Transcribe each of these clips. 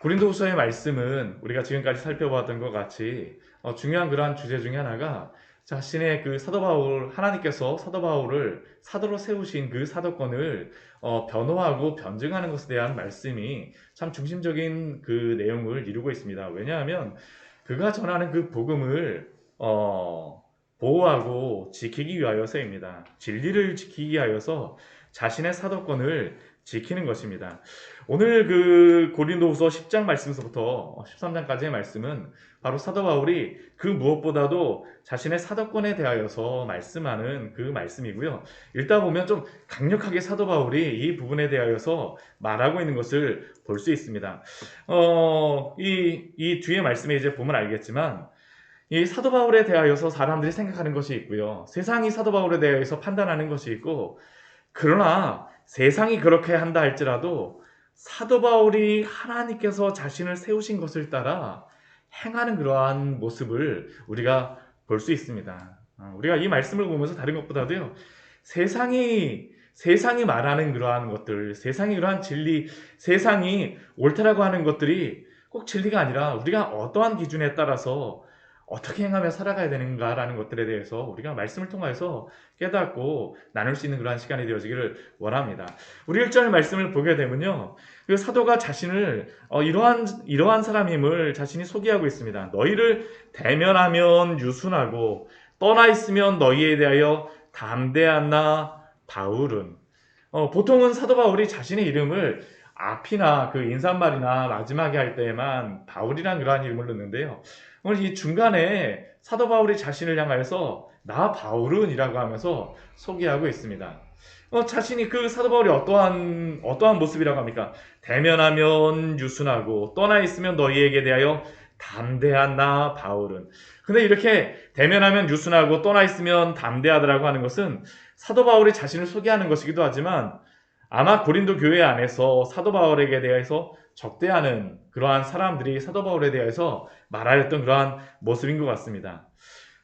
고린도후서의 말씀은 우리가 지금까지 살펴봤던 것 같이 중요한 그러한 주제 중에 하나가 자신의 그 사도 바울, 하나님께서 사도 바울을 사도로 세우신 그 사도권을 변호하고 변증하는 것에 대한 말씀이 참 중심적인 그 내용을 이루고 있습니다. 왜냐하면 그가 전하는 그 복음을 보호하고 지키기 위하여서입니다. 진리를 지키기 위하여서 자신의 사도권을 지키는 것입니다. 오늘 그 고린도후서 10장 말씀에서부터 13장까지의 말씀은 바로 사도 바울이 그 무엇보다도 자신의 사도권에 대하여서 말씀하는 그 말씀이고요. 읽다 보면 좀 강력하게 사도 바울이 이 부분에 대하여서 말하고 있는 것을 볼 수 있습니다. 이 뒤에 말씀에 이제 보면 알겠지만 이 사도 바울에 대하여서 사람들이 생각하는 것이 있고요. 세상이 사도 바울에 대해서 판단하는 것이 있고, 그러나 세상이 그렇게 한다 할지라도 사도 바울이 하나님께서 자신을 세우신 것을 따라 행하는 그러한 모습을 우리가 볼 수 있습니다. 우리가 이 말씀을 보면서 다른 것보다도요, 세상이 말하는 그러한 것들, 세상이 그러한 진리, 세상이 옳다라고 하는 것들이 꼭 진리가 아니라 우리가 어떠한 기준에 따라서 어떻게 행하며 살아가야 되는가라는 것들에 대해서 우리가 말씀을 통해서 깨닫고 나눌 수 있는 그러한 시간이 되어지기를 원합니다. 우리 1절 말씀을 보게 되면요, 그 사도가 자신을 이러한 사람임을 자신이 소개하고 있습니다. 너희를 대면하면 유순하고 떠나 있으면 너희에 대하여 담대한 나 바울은. 보통은 사도 바울이 자신의 이름을 앞이나 그 인사말이나 마지막에 할 때에만 바울이라는 그러한 이름을 넣는데요. 오늘 이 중간에 사도 바울이 자신을 향하여서 나 바울은 이라고 하면서 소개하고 있습니다. 자신이 그 사도 바울이 어떠한 모습이라고 합니까? 대면하면 유순하고 떠나 있으면 너희에게 대하여 담대한 나 바울은. 근데 이렇게 대면하면 유순하고 떠나 있으면 담대하다라고 하는 것은 사도 바울이 자신을 소개하는 것이기도 하지만 아마 고린도 교회 안에서 사도 바울에게 대해서 적대하는 그러한 사람들이 사도 바울에 대해서 말하였던 그러한 모습인 것 같습니다.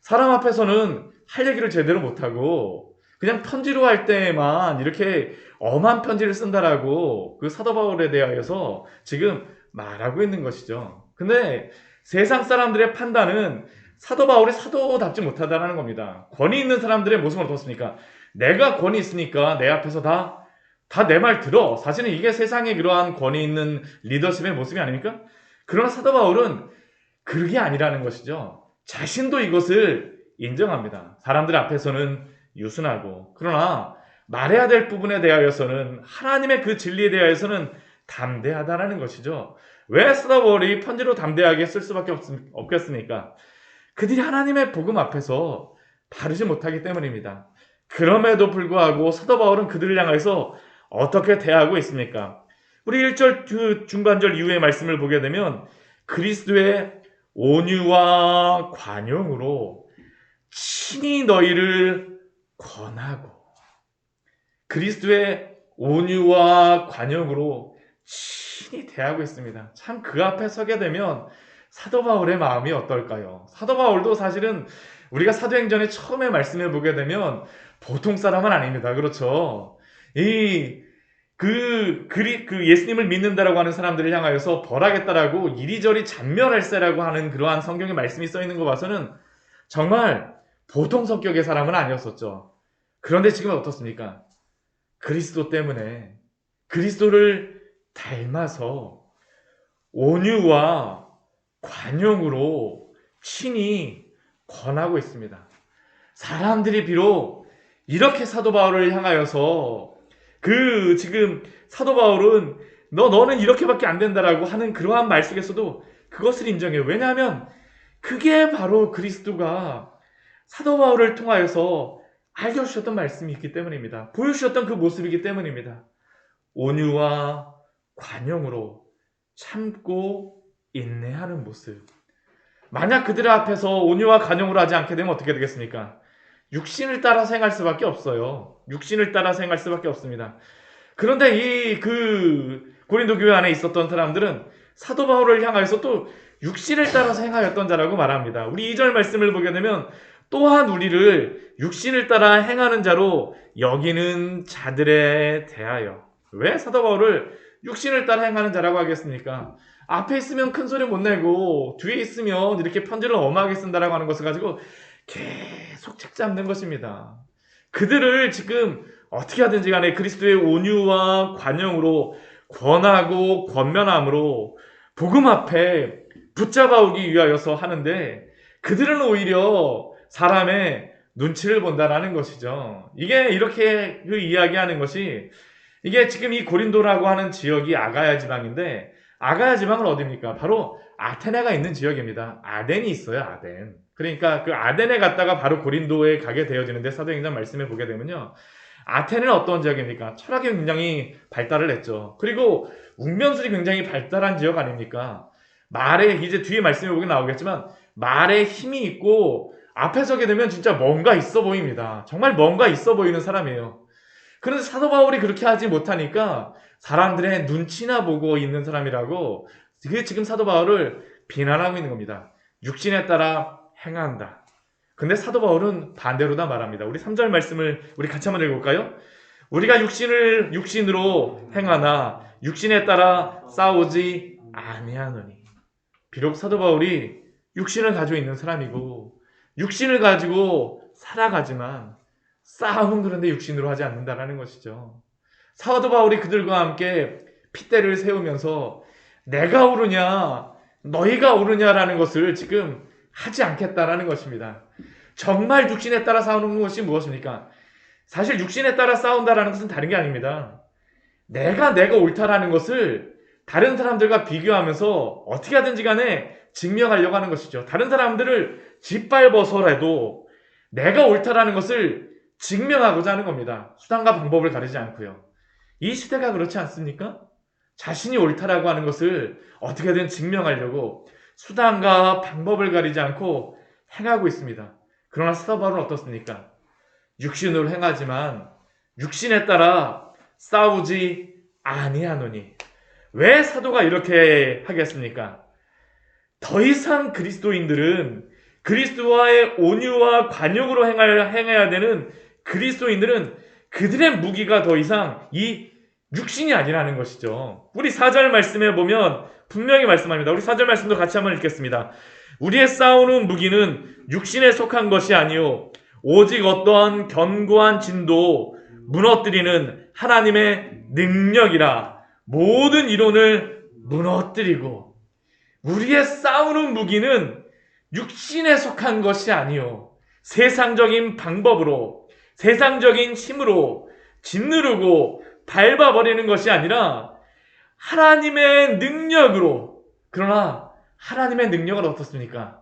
사람 앞에서는 할 얘기를 제대로 못하고 그냥 편지로 할 때만 이렇게 엄한 편지를 쓴다라고 그 사도 바울에 대하여서 지금 말하고 있는 것이죠. 근데 세상 사람들의 판단은 사도 바울이 사도답지 못하다는 겁니다. 권위 있는 사람들의 모습은 어떻습니까? 내가 권위 있으니까 내 앞에서 다 내 말 들어. 사실은 이게 세상에 그러한 권위 있는 리더십의 모습이 아닙니까? 그러나 사도 바울은 그게 아니라는 것이죠. 자신도 이것을 인정합니다. 사람들 앞에서는 유순하고, 그러나 말해야 될 부분에 대하여서는, 하나님의 그 진리에 대하여서는 담대하다라는 것이죠. 왜 사도 바울이 편지로 담대하게 쓸 수밖에 없겠습니까? 그들이 하나님의 복음 앞에서 바르지 못하기 때문입니다. 그럼에도 불구하고 사도 바울은 그들을 향해서 어떻게 대하고 있습니까? 우리 1절 그 중반절 이후의 말씀을 보게 되면 그리스도의 온유와 관용으로 친히 너희를 권하고, 그리스도의 온유와 관용으로 친히 대하고 있습니다. 참 그 앞에 서게 되면 사도 바울의 마음이 어떨까요? 사도 바울도 사실은 우리가 사도행전에 처음에 말씀해 보게 되면 보통 사람은 아닙니다. 그렇죠? 그 예수님을 믿는다라고 하는 사람들을 향하여서 벌하겠다라고 이리저리 잔멸할세라고 하는 그러한 성경의 말씀이 써 있는 거 봐서는 정말 보통 성격의 사람은 아니었었죠. 그런데 지금 어떻습니까? 그리스도 때문에 그리스도를 닮아서 온유와 관용으로 친히 권하고 있습니다. 사람들이 비록 이렇게 사도 바울을 향하여서 지금 사도 바울은 너는 이렇게밖에 안 된다라고 하는 그러한 말 속에서도 그것을 인정해요. 왜냐하면 그게 바로 그리스도가 사도 바울을 통하여서 알려주셨던 말씀이 있기 때문입니다. 보여주셨던 그 모습이기 때문입니다. 온유와 관용으로 참고 인내하는 모습. 만약 그들 앞에서 온유와 관용으로 하지 않게 되면 어떻게 되겠습니까? 육신을 따라 행할 수밖에 없어요. 육신을 따라 행할 수밖에 없습니다. 그런데 고린도 교회 안에 있었던 사람들은 사도 바울을 향하여서 또 육신을 따라서 행하였던 자라고 말합니다. 우리 2절 말씀을 보게 되면 또한 우리를 육신을 따라 행하는 자로 여기는 자들에 대하여. 왜 사도 바울을 육신을 따라 행하는 자라고 하겠습니까? 앞에 있으면 큰 소리 못 내고 뒤에 있으면 이렇게 편지를 엄하게 쓴다라고 하는 것을 가지고 계속 책 잡는 것입니다. 그들을 지금 어떻게 하든지 간에 그리스도의 온유와 관용으로 권하고 권면함으로 복음 앞에 붙잡아오기 위하여서 하는데, 그들은 오히려 사람의 눈치를 본다라는 것이죠. 이게 이렇게 그 이야기하는 것이, 이게 지금 이 고린도라고 하는 지역이 아가야 지방인데, 아가야 지방은 어디입니까? 바로 아테네가 있는 지역입니다. 아덴이 있어요, 아덴. 그러니까 그 아덴에 갔다가 바로 고린도에 가게 되어지는데, 사도행전 말씀에 보게 되면요, 아테네는 어떤 지역입니까? 철학이 굉장히 발달을 했죠. 그리고 웅변술이 굉장히 발달한 지역 아닙니까? 말에, 이제 뒤에 말씀해 보게 나오겠지만, 말에 힘이 있고 앞에 서게 되면 진짜 뭔가 있어 보입니다. 정말 뭔가 있어 보이는 사람이에요. 그런데 사도 바울이 그렇게 하지 못하니까 사람들의 눈치나 보고 있는 사람이라고, 그게 지금 사도 바울을 비난하고 있는 겁니다. 육신에 따라 행한다. 근데 사도 바울은 반대로다 말합니다. 우리 3절 말씀을 우리 같이 한번 읽어볼까요? 우리가 육신으로 행하나 육신에 따라 싸우지 아니하노니. 비록 사도 바울이 육신을 가지고 있는 사람이고 육신을 가지고 살아가지만 싸움은 그런데 육신으로 하지 않는다라는 것이죠. 사도 바울이 그들과 함께 핏대를 세우면서 내가 오르냐 너희가 오르냐라는 것을 지금 하지 않겠다라는 것입니다. 정말 육신에 따라 싸우는 것이 무엇입니까? 사실 육신에 따라 싸운다라는 것은 다른 게 아닙니다. 내가 옳다라는 것을 다른 사람들과 비교하면서 어떻게 하든지 간에 증명하려고 하는 것이죠. 다른 사람들을 짓밟아서라도 내가 옳다라는 것을 증명하고자 하는 겁니다. 수단과 방법을 가리지 않고요. 이 시대가 그렇지 않습니까? 자신이 옳다라고 하는 것을 어떻게든 증명하려고 수단과 방법을 가리지 않고 행하고 있습니다. 그러나 사도 바울은 어떻습니까? 육신으로 행하지만 육신에 따라 싸우지 아니하노니. 왜 사도가 이렇게 하겠습니까? 더 이상 그리스도인들은, 그리스도와의 온유와 관용으로 행해야 되는 그리스도인들은 그들의 무기가 더 이상 이 육신이 아니라는 것이죠. 우리 4절 말씀에 보면 분명히 말씀합니다. 우리 4절 말씀도 같이 한번 읽겠습니다. 우리의 싸우는 무기는 육신에 속한 것이 아니요 오직 어떠한 견고한 진도 무너뜨리는 하나님의 능력이라. 모든 이론을 무너뜨리고. 우리의 싸우는 무기는 육신에 속한 것이 아니요 세상적인 방법으로, 세상적인 힘으로 짓누르고 밟아버리는 것이 아니라 하나님의 능력으로. 그러나 하나님의 능력은 어떻습니까?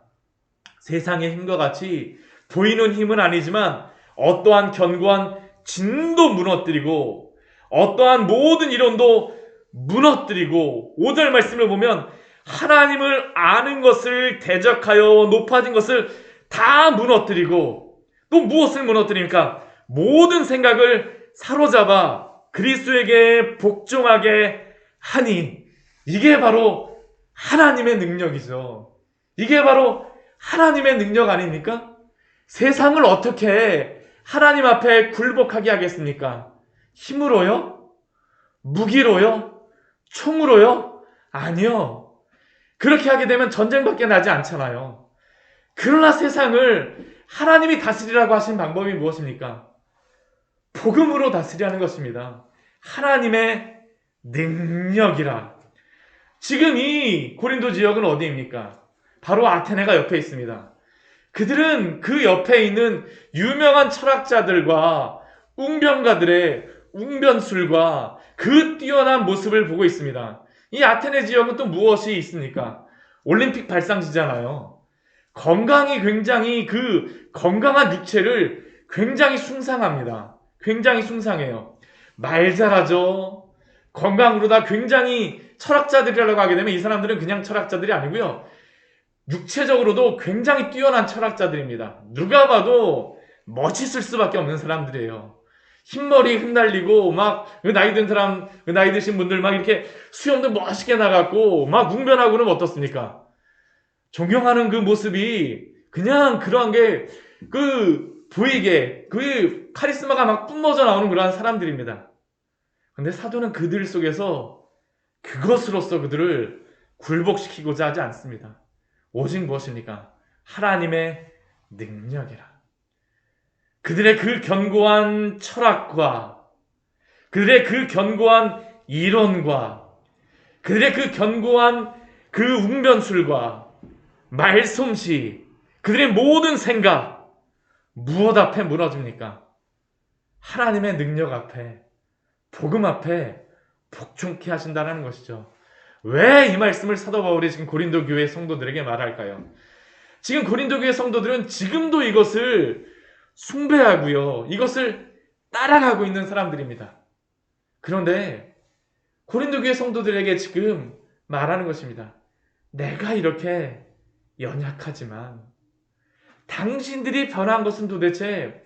세상의 힘과 같이 보이는 힘은 아니지만 어떠한 견고한 진도 무너뜨리고 어떠한 모든 이론도 무너뜨리고, 5절 말씀을 보면 하나님을 아는 것을 대적하여 높아진 것을 다 무너뜨리고, 또 무엇을 무너뜨립니까? 모든 생각을 사로잡아 그리스도에게 복종하게 하니. 이게 바로 하나님의 능력이죠. 이게 바로 하나님의 능력 아닙니까? 세상을 어떻게 하나님 앞에 굴복하게 하겠습니까? 힘으로요? 무기로요? 총으로요? 아니요. 그렇게 하게 되면 전쟁밖에 나지 않잖아요. 그러나 세상을 하나님이 다스리라고 하신 방법이 무엇입니까? 복음으로 다스리라는 것입니다. 하나님의 능력이라. 지금 이 고린도 지역은 어디입니까? 바로 아테네가 옆에 있습니다. 그들은 그 옆에 있는 유명한 철학자들과 웅변가들의 웅변술과 그 뛰어난 모습을 보고 있습니다. 이 아테네 지역은 또 무엇이 있습니까? 올림픽 발상지잖아요. 건강이 굉장히, 그 건강한 육체를 굉장히 숭상합니다. 굉장히 숭상해요. 말 잘하죠. 건강으로다 굉장히 철학자들이라고 하게 되면 이 사람들은 그냥 철학자들이 아니고요, 육체적으로도 굉장히 뛰어난 철학자들입니다. 누가 봐도 멋있을 수밖에 없는 사람들이에요. 흰머리 흩날리고 막 나이 든 사람, 나이 드신 분들 막 이렇게 수염도 멋있게 나갔고 막 웅변하고는 어떻습니까? 존경하는 그 모습이 그냥 그러한 게 보이게 그 카리스마가 막 뿜어져 나오는 그러한 사람들입니다. 근데 사도는 그들 속에서 그것으로서 그들을 굴복시키고자 하지 않습니다. 오직 무엇입니까? 하나님의 능력이라. 그들의 그 견고한 철학과 그들의 그 견고한 이론과 그들의 그 견고한 그 웅변술과 말솜씨, 그들의 모든 생각, 무엇 앞에 무너집니까? 하나님의 능력 앞에, 복음 앞에 복종케 하신다는 것이죠. 왜 이 말씀을 사도 바울이 지금 고린도 교회 성도들에게 말할까요? 지금 고린도 교회 성도들은 지금도 이것을 숭배하고요, 이것을 따라가고 있는 사람들입니다. 그런데 고린도 교회 성도들에게 지금 말하는 것입니다. 내가 이렇게 연약하지만 당신들이 변한 것은 도대체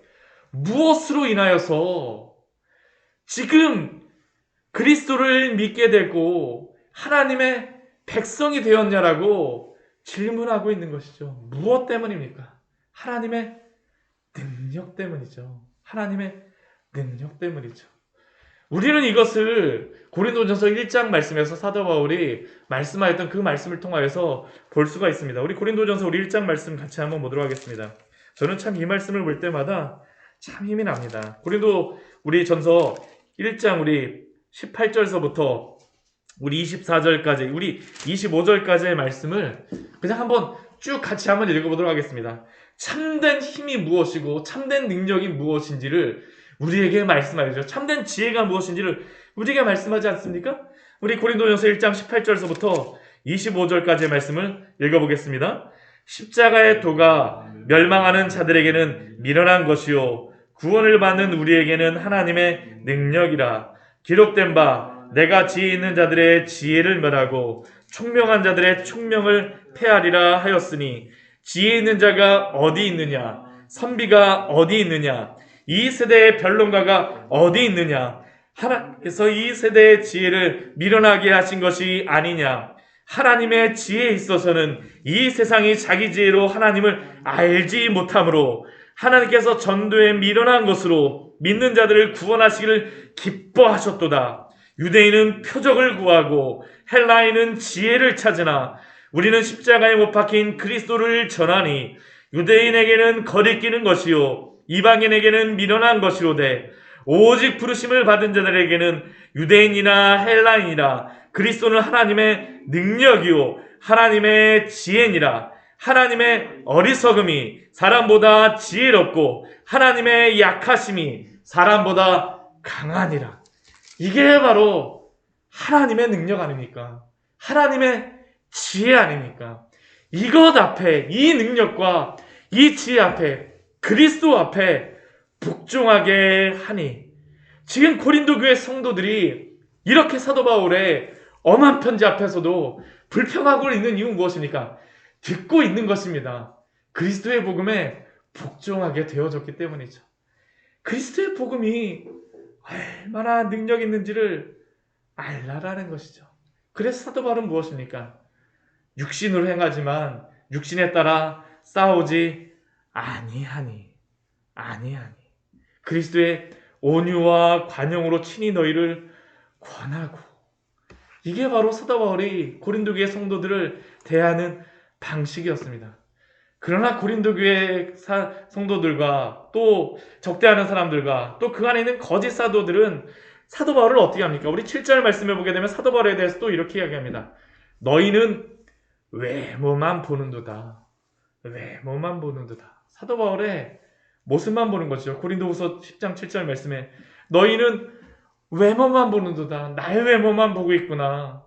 무엇으로 인하여서 지금 그리스도를 믿게 되고 하나님의 백성이 되었냐라고 질문하고 있는 것이죠. 무엇 때문입니까? 하나님의 능력 때문이죠. 하나님의 능력 때문이죠. 우리는 이것을 고린도전서 1장 말씀에서 사도 바울이 말씀하였던 그 말씀을 통하여서 볼 수가 있습니다. 우리 고린도전서 우리 1장 말씀 같이 한번 보도록 하겠습니다. 저는 참 이 말씀을 볼 때마다 참 힘이 납니다. 고린도 우리 전서 1장 우리 18절서부터 우리 24절까지 우리 25절까지의 말씀을 그냥 한번 쭉 같이 한번 읽어보도록 하겠습니다. 참된 힘이 무엇이고 참된 능력이 무엇인지를 우리에게 말씀하죠. 참된 지혜가 무엇인지를 우리에게 말씀하지 않습니까? 우리 고린도전서 1장 18절서부터 25절까지의 말씀을 읽어보겠습니다. 십자가의 도가 멸망하는 자들에게는 미련한 것이요 구원을 받는 우리에게는 하나님의 능력이라. 기록된 바 내가 지혜 있는 자들의 지혜를 멸하고 총명한 자들의 총명을 패하리라 하였으니 지혜 있는 자가 어디 있느냐? 선비가 어디 있느냐? 이 세대의 변론가가 어디 있느냐? 하나님께서 이 세대의 지혜를 미련하게 하신 것이 아니냐? 하나님의 지혜에 있어서는 이 세상이 자기 지혜로 하나님을 알지 못하므로 하나님께서 전도에 미련한 것으로 믿는 자들을 구원하시기를 기뻐하셨도다. 유대인은 표적을 구하고 헬라인은 지혜를 찾으나 우리는 십자가에 못 박힌 그리스도를 전하니 유대인에게는 거리끼는 것이요 이방인에게는 미련한 것이로되 오직 부르심을 받은 자들에게는 유대인이나 헬라인이나 그리스도는 하나님의 능력이요 하나님의 지혜니라. 하나님의 어리석음이 사람보다 지혜롭고 하나님의 약하심이 사람보다 강하니라. 이게 바로 하나님의 능력 아닙니까? 하나님의 지혜 아닙니까? 이것 앞에, 이 능력과 이 지혜 앞에, 그리스도 앞에 복종하게 하니, 지금 고린도 교회 성도들이 이렇게 사도 바울의 엄한 편지 앞에서도 불평하고 있는 이유는 무엇입니까? 듣고 있는 것입니다. 그리스도의 복음에 복종하게 되어졌기 때문이죠. 그리스도의 복음이 얼마나 능력 있는지를 알라라는 것이죠. 그래서 사도 바울은 무엇입니까? 육신으로 행하지만 육신에 따라 싸우지 아니하니. 그리스도의 온유와 관용으로 친히 너희를 권하고. 이게 바로 사도 바울이 고린도 교회 성도들을 대하는 방식이었습니다. 그러나 고린도 교회 성도들과 또 적대하는 사람들과 또 그 안에 있는 거짓 사도들은 사도 바울을 어떻게 합니까? 우리 7절 말씀을 보게 되면 사도 바울에 대해서 또 이렇게 이야기합니다. 너희는 외모만 보는도다. 외모만 보는도다. 사도 바울의 모습만 보는 것이죠. 고린도후서 10장 7절 말씀에 너희는 외모만 보는도다. 나의 외모만 보고 있구나.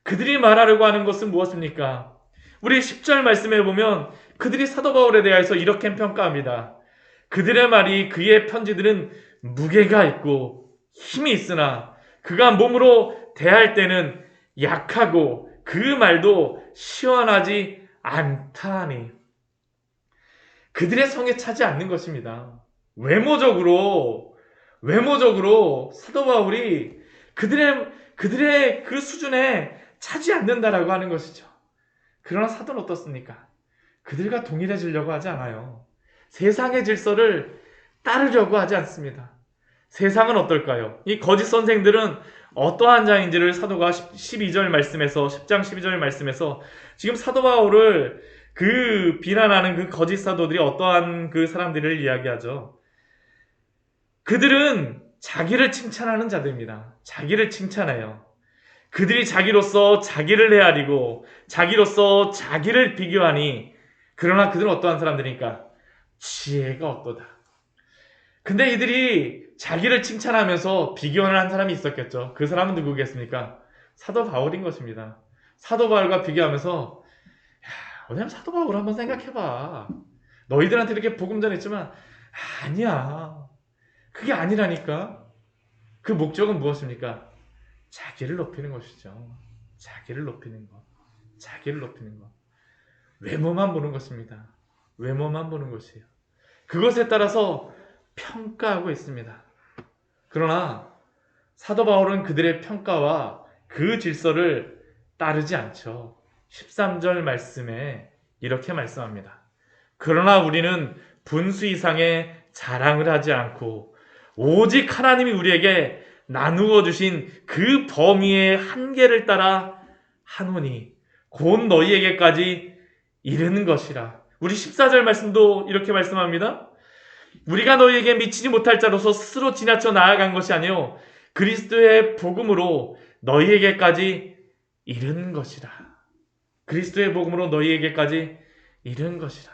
그들이 말하려고 하는 것은 무엇입니까? 우리 10절 말씀에 보면 그들이 사도 바울에 대해서 이렇게 평가합니다. 그들의 말이 그의 편지들은 무게가 있고 힘이 있으나 그가 몸으로 대할 때는 약하고 그 말도 시원하지 않다니. 그들의 성에 차지 않는 것입니다. 외모적으로 사도 바울이 그들의 그 수준에 차지 않는다라고 하는 것이죠. 그러나 사도는 어떻습니까? 그들과 동일해지려고 하지 않아요. 세상의 질서를 따르려고 하지 않습니다. 세상은 어떨까요? 이 거짓 선생들은 어떠한 자인지를 사도가 12절 말씀에서 10장 12절 말씀에서 지금 사도 바울을 그 비난하는 그 거짓 사도들이 어떠한 그 사람들을 이야기하죠. 그들은 자기를 칭찬하는 자들입니다. 자기를 칭찬해요. 그들이 자기로서 자기를 헤아리고 자기로서 자기를 비교하니 그러나 그들은 어떠한 사람들이니까 지혜가 어떠다. 근데 이들이 자기를 칭찬하면서 비교를 한 사람이 있었겠죠. 그 사람은 누구겠습니까? 사도 바울인 것입니다. 사도 바울과 비교하면서 왜냐면 사도 바울 한번 생각해봐. 너희들한테 이렇게 복음 전했지만 아니야. 그게 아니라니까. 그 목적은 무엇입니까? 자기를 높이는 것이죠. 자기를 높이는 것. 자기를 높이는 것. 외모만 보는 것입니다. 외모만 보는 것이에요. 그것에 따라서 평가하고 있습니다. 그러나 사도 바울은 그들의 평가와 그 질서를 따르지 않죠. 13절 말씀에 이렇게 말씀합니다. 그러나 우리는 분수 이상의 자랑을 하지 않고 오직 하나님이 우리에게 나누어 주신 그 범위의 한계를 따라 하노니 곧 너희에게까지 이르는 것이라. 우리 14절 말씀도 이렇게 말씀합니다. 우리가 너희에게 미치지 못할 자로서 스스로 지나쳐 나아간 것이 아니요 그리스도의 복음으로 너희에게까지 이른 것이라. 그리스도의 복음으로 너희에게까지 이른 것이라.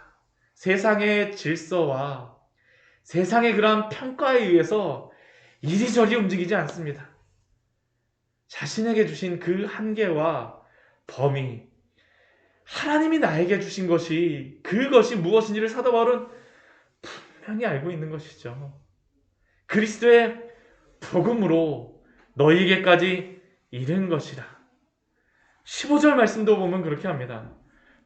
세상의 질서와 세상의 그러한 평가에 의해서 이리저리 움직이지 않습니다. 자신에게 주신 그 한계와 범위, 하나님이 나에게 주신 것이 그것이 무엇인지를 사도 바울은 분명히 알고 있는 것이죠. 그리스도의 복음으로 너희에게까지 이른 것이라. 15절 말씀도 보면 그렇게 합니다.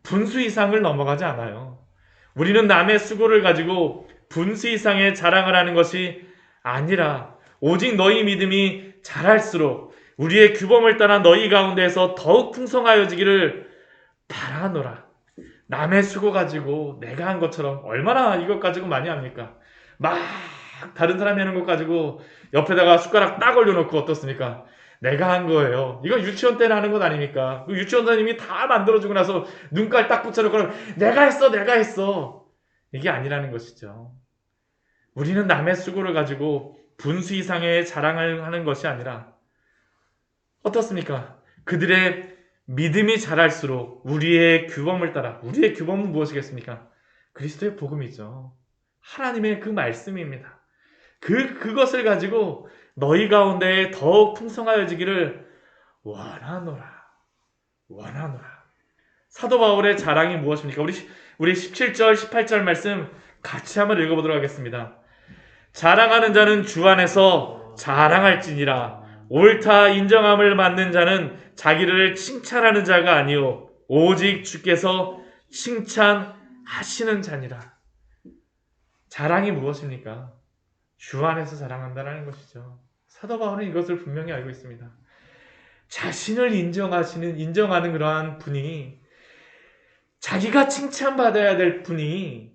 분수 이상을 넘어가지 않아요. 우리는 남의 수고를 가지고 분수 이상의 자랑을 하는 것이 아니라 오직 너희 믿음이 자랄수록 우리의 규범을 따라 너희 가운데에서 더욱 풍성하여지기를 바라노라. 남의 수고 가지고 내가 한 것처럼 얼마나 이것 가지고 많이 합니까? 막 다른 사람이 하는 것 가지고 옆에다가 숟가락 딱 올려놓고 어떻습니까? 내가 한 거예요. 이거 유치원 때는 하는 것 아닙니까? 그 유치원 선생님이 다 만들어주고 나서 눈깔 딱 붙여놓고 내가 했어. 이게 아니라는 것이죠. 우리는 남의 수고를 가지고 분수 이상의 자랑을 하는 것이 아니라 어떻습니까? 그들의 믿음이 자랄수록 우리의 규범을 따라, 우리의 규범은 무엇이겠습니까? 그리스도의 복음이죠. 하나님의 그 말씀입니다. 그것을 가지고 너희 가운데 더욱 풍성하여지기를 원하노라. 사도 바울의 자랑이 무엇입니까? 우리 17절, 18절 말씀 같이 한번 읽어보도록 하겠습니다. 자랑하는 자는 주 안에서 자랑할지니라. 옳다 인정함을 받는 자는 자기를 칭찬하는 자가 아니요 오직 주께서 칭찬하시는 자니라. 자랑이 무엇입니까? 주 안에서 자랑한다는 것이죠. 사도 바울은 이것을 분명히 알고 있습니다. 자신을 인정하는 그러한 분이, 자기가 칭찬받아야 될 분이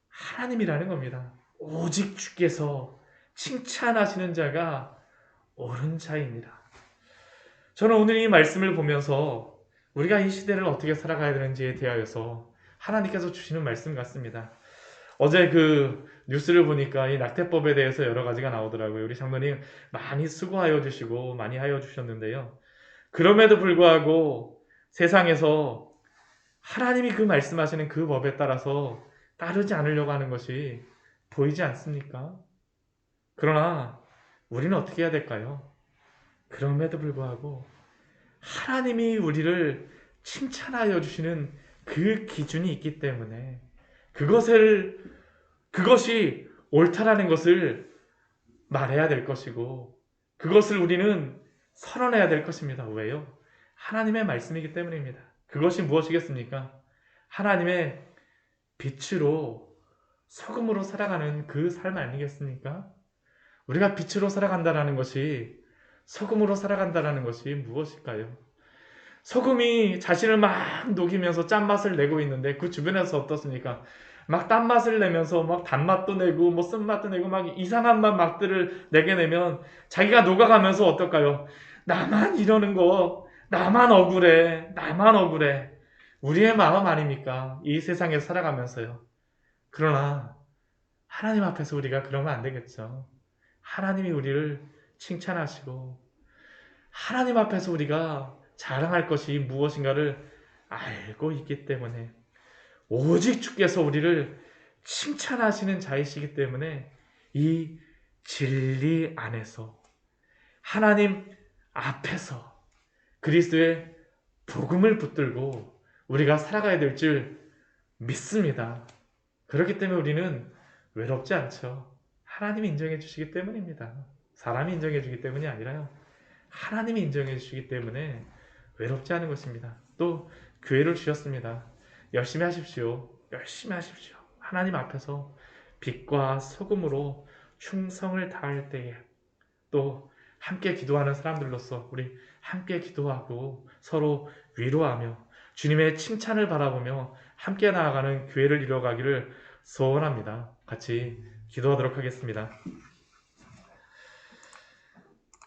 하나님이라는 겁니다. 오직 주께서 칭찬하시는 자가 옳은 자입니다. 저는 오늘 이 말씀을 보면서 우리가 이 시대를 어떻게 살아가야 되는지에 대하여서 하나님께서 주시는 말씀 같습니다. 어제 그 뉴스를 보니까 이 낙태법에 대해서 여러 가지가 나오더라고요. 우리 장로님 많이 수고하여 주시고 많이 하여 주셨는데요. 그럼에도 불구하고 세상에서 하나님이 그 말씀하시는 그 법에 따라서 따르지 않으려고 하는 것이 보이지 않습니까? 그러나 우리는 어떻게 해야 될까요? 그럼에도 불구하고 하나님이 우리를 칭찬하여 주시는 그 기준이 있기 때문에 그것이 옳다라는 것을 말해야 될 것이고 그것을 우리는 선언해야 될 것입니다. 왜요? 하나님의 말씀이기 때문입니다. 그것이 무엇이겠습니까? 하나님의 빛으로 소금으로 살아가는 그 삶 아니겠습니까? 우리가 빛으로 살아간다는 것이, 소금으로 살아간다는 것이 무엇일까요? 소금이 자신을 막 녹이면서 짠맛을 내고 있는데 그 주변에서 어떻습니까? 막 딴맛을 내면서 막 단맛도 내고 뭐 쓴맛도 내고 막 이상한 맛들을 내게 내면 자기가 녹아가면서 어떨까요? 나만 이러는 거, 나만 억울해, 나만 억울해. 우리의 마음 아닙니까? 이 세상에 살아가면서요. 그러나 하나님 앞에서 우리가 그러면 안 되겠죠. 하나님이 우리를 칭찬하시고 하나님 앞에서 우리가 자랑할 것이 무엇인가를 알고 있기 때문에 오직 주께서 우리를 칭찬하시는 자이시기 때문에 이 진리 안에서 하나님 앞에서 그리스도의 복음을 붙들고 우리가 살아가야 될 줄 믿습니다. 그렇기 때문에 우리는 외롭지 않죠. 하나님이 인정해 주시기 때문입니다. 사람이 인정해 주기 때문이 아니라요. 하나님이 인정해 주시기 때문에 외롭지 않은 것입니다. 또 교회를 주셨습니다. 열심히 하십시오. 열심히 하십시오. 하나님 앞에서 빛과 소금으로 충성을 다할 때에 또 함께 기도하는 사람들로서 우리 함께 기도하고 서로 위로하며 주님의 칭찬을 바라보며 함께 나아가는 교회를 이루어가기를 소원합니다. 같이 기도하도록 하겠습니다.